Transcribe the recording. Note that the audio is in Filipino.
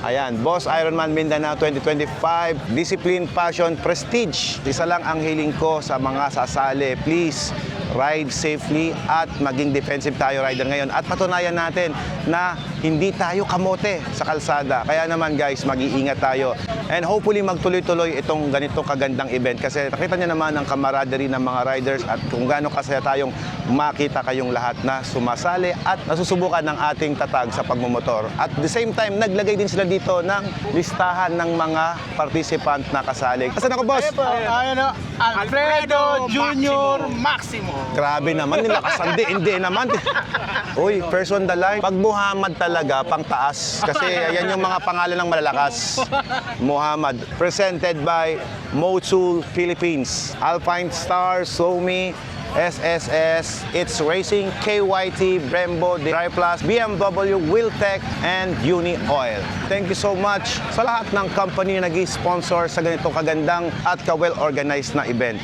Ayan, Boss Ironman Mindanao 2025, Discipline, Passion, Prestige. Isa lang ang hiling ko sa mga sasali. Please, ride safely at maging defensive tayo rider ngayon. At patunayan natin na hindi tayo kamote sa kalsada. Kaya naman guys, mag-iingat tayo. And hopefully magtuloy-tuloy itong ganitong kagandang event. Kasi nakita niyo naman ang camaraderie ng mga riders at kung gaano kasaya tayong makita kayong lahat na sumasali at nasusubukan ng ating tatag sa pagmumotor. At the same time, naglagay din sila dito ng listahan ng mga participant na kasali. Asan ako, boss? Ayun o, Alfredo Junior Maximo. Grabe naman, nilakasan. Hindi naman. Uy, first on the line. Pag Muhammad talaga, pang taas. Kasi ayan yung mga pangalan ng malalakas. Muhammad. Presented by Motul Philippines. Alpine Star, Somi, SSS, It's Racing, KYT, Brembo, Dry Plus, BMW, Wiltec, and Uni Oil. Thank you so much sa lahat ng company na nag-sponsor sa ganitong kagandang at ka-well-organized na event.